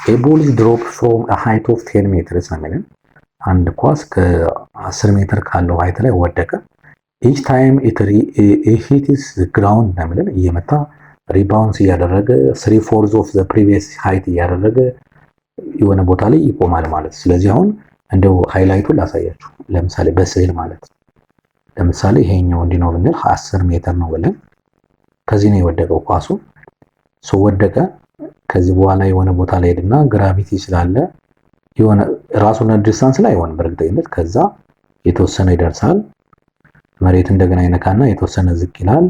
a ball is dropped from a height of 10 meters ነው የሚለን። አንድ ኳስ ከ10 ሜትር ካለው ሀይት ላይ ወደቀ። each time it hits the ground ነው የሚለን። እየመታ ሪባውንስ እያደረገ 3/4 of the previous height እያደረገ የሆነ ቦታ ላይ ይቆማል ማለት። ስለዚህ አሁን እንደው ሃይላይቱን ላሳያችሁ። ለምሳሌ በስዕል ማለት ለምሳሌ ይሄኛው እንዲህ ነው ብንል 10 ሜትር ነው ብለን ከዚህ ነው የወደቀው ኳሱ ወደቀ። ከዚህ በኋላ የሆነ ቦታ ላይ ሄድና ግራቪቲ ስላለ የሆነ ራሱን ዲስታንስ ላይ አይሆንም በእርግጠኝነት። ከዛ የተወሰነ ይደርሳል። መሬት እንደገና ይነካና የተወሰነ ዝቅ ይላል።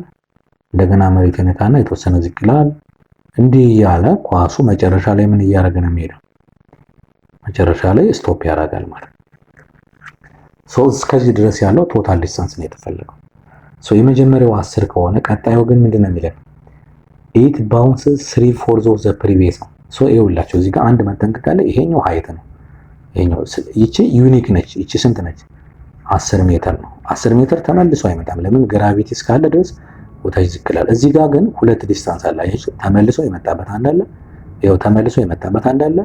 እንደገና መሬት ይነካና የተወሰነ ዝቅ ይላል። እንዲህ እያለ ኳሱ መጨረሻ ላይ ምን እያደረገ ነው የሚሄደው? መጨረሻ ላይ ስቶፕ ያደርጋል ማለት ነው። እስከዚህ ድረስ ያለው ቶታል ዲስታንስ ነው የተፈለገው። የመጀመሪያው 10 ከሆነ ቀጣዩ ግን ምንድነው የሚለው? 8 bounces 3/4 of the previous ነው። ይኸውላችሁ እዚህ ጋር አንድ መጠንቀቅ አለ። ይሄኛው ሃይት ነው። ይሄኛው ይቺ ዩኒክ ነች። ይቺ ስንት ነች? 10 ሜትር ነው። 10 ሜትር ተመልሶ አይመጣም። ለምን? ግራቪቲ እስካለ ድረስ ቦታው ይዝቅላል። እዚህ ጋር ግን ሁለት ዲስታንስ አለ። ይሄ ተመልሶ የመጣበት አንድ አለ። ይሄው ተመልሶ የመጣበት አንድ አለ።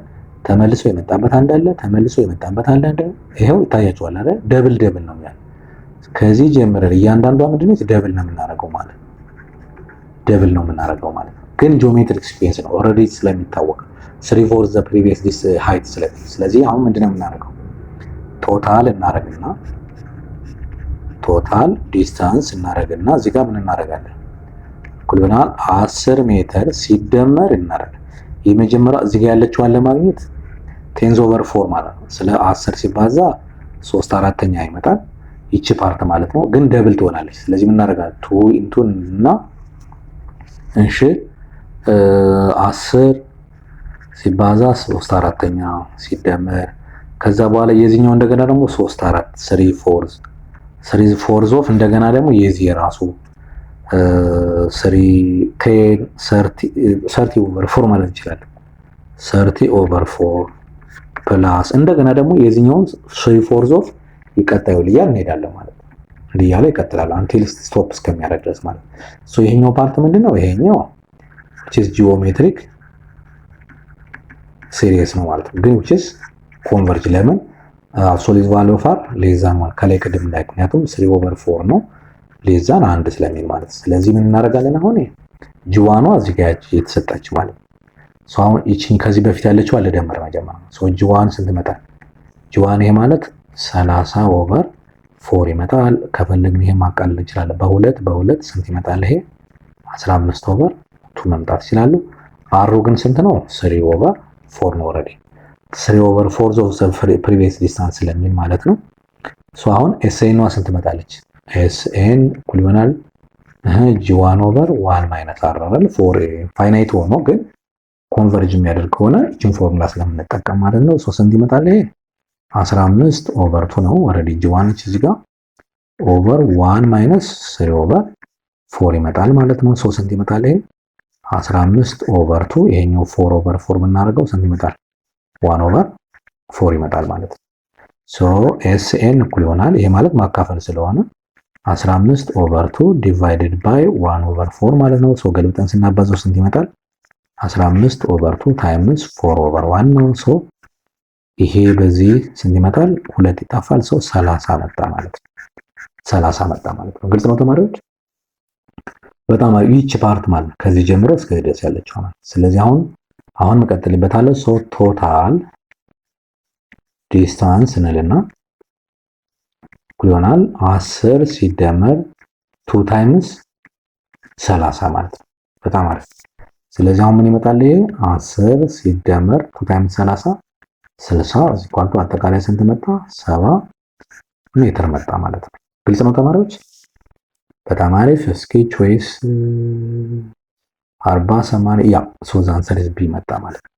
ተመልሶ የመጣበት አንድ አለ። ተመልሶ የመጣበት አንድ አለ። ይሄው ይታያችኋል አይደል? ደብል ነው ያለው። ከዚህ ጀምረን እያንዳንዷ ምንድነው ደብል ነው የምናደርገው ማለት ነው። ደብል ነው የምናደርገው ማለት ነው። ግን ጂኦሜትሪክ ስፔስ ነው ኦልሬዲ ስለሚታወቅ 3/4 the previous this height ስለዚህ አሁን ምንድነው የምናደርገው? ቶታል እናደርግና ቶታል ዲስታንስ እናደርግና እዚህ ጋር ምን እናደርጋለን? እኩል ይሆናል 10 ሜትር ሲደመር እናደርጋለን። የመጀመሪያው እዚህ ጋር ያለችዋን ለማግኘት 10/4 ማለት ነው። ስለ 10 ሲባዛ 3/4 ይመጣል። ይቺ ፓርት ማለት ነው። ግን ደብል ትሆናለች። ስለዚህ ምን እናደርጋለን? 2 ኢንቱ እና እሺ 10 ሲባዛ 3/4 ሲደመር ከዛ በኋላ የዚህኛው እንደገና ደግሞ 3/4 3/4 ኦፍ እንደገና ደግሞ የዚህ የራሱ 30/4 ማለት እንችላለን። 30/4 ፕላስ እንደገና ደግሞ የዚህኛውን 3/4 ኦፍ ይቀጣዩ ልያል እንሄዳለን ማለት ነው። እንዲያለ ይቀጥላል አንቲል ስቶፕ እስከሚያደርግ ድረስ ማለት ነው። ይሄኛው ፓርት ምንድነው? ይሄኛው which is geometric series ነው ማለት ነው። ግን which is converge ለምን absolute value of r less than 1 ከላይ ቅድም ላይ ምክንያቱም 3/4 ነው less than 1 ስለሚል ማለት ነው። ስለዚህ ምን እናደርጋለን? አሁን ጂዋኗ እዚህ ጋር የተሰጣች ማለት ነው። አሁን እቺን ከዚህ በፊት ያለችው አለ ደምር መጀመሪያ ጂዋን ስንት መጣል? ጂዋን ይሄ ማለት 30/4 ይመጣል። ከፈለግን ይሄ ማቃለል እንችላለን። በሁለት ስንት ይመጣል? ይሄ 15/2 መምጣት ይችላል። አሩ ግን ስንት ነው? 3/4 ነው። ኦሬዲ 3/4 of the previous distance ስለሚል ማለት ነው። አሁን ኤስኤን ስንት መጣለች? ኤስኤን እኩል ይሆናል g1/1 - r አይደል? 4 ፋይናይት ሆኖ ግን ኮንቨርጅ የሚያደርግ ከሆነ እቺን ፎርሙላ ስለምንጠቀም ማለት ነው። ስንት ይመጣል? ይሄ 15/2 ነው። ኦሬዲ g1 እዚህ ጋር ኦቨር 1 - 3/4 ይመጣል ማለት ነው። ስንት ይመጣል? ይሄ 15/2 ይሄኛው 4/4 ብናደርገው ስንት ይመጣል? 1/4 ይመጣል ማለት ነው። ኤስኤን እኩል ይሆናል ይሄ ማለት ማካፈል ስለሆነ 15/2 ዲቫይድድ ባይ 1/4 ማለት ነው። ገልብጠን ስናባዛው ስንት ይመጣል? 15/2 ታይምስ 4/1 ነው። ይሄ በዚህ ስንት ይመጣል? 2 ይጣፋል። 30 መጣ ማለት ነው። 30 መጣ ማለት ነው። ግልጽ ነው ተማሪዎች? በጣም ይህች ፓርት ማለት ከዚህ ጀምሮ እስከ ድረስ ያለችው ማለት። ስለዚህ አሁን መቀጠልበታለሁ። ቶታል ዲስታንስ እንልና እኩል ይሆናል 10 ሲደመር 2 ታይምስ 30 ማለት ነው። በጣም አሪፍ። ስለዚህ አሁን ምን ይመጣል? ይሄ 10 ሲደመር 2 ታይምስ 30 60 እዚህ ኳልቱ አጠቃላይ ስንት መጣ? 70 ሜትር መጣ ማለት ነው። ግልጽ ነው ተማሪዎች? በጣም አሪፍ። እስኪ ቾይስ 40 80 ያ ሶዝ አንሰር ቢ መጣ ማለት ነው።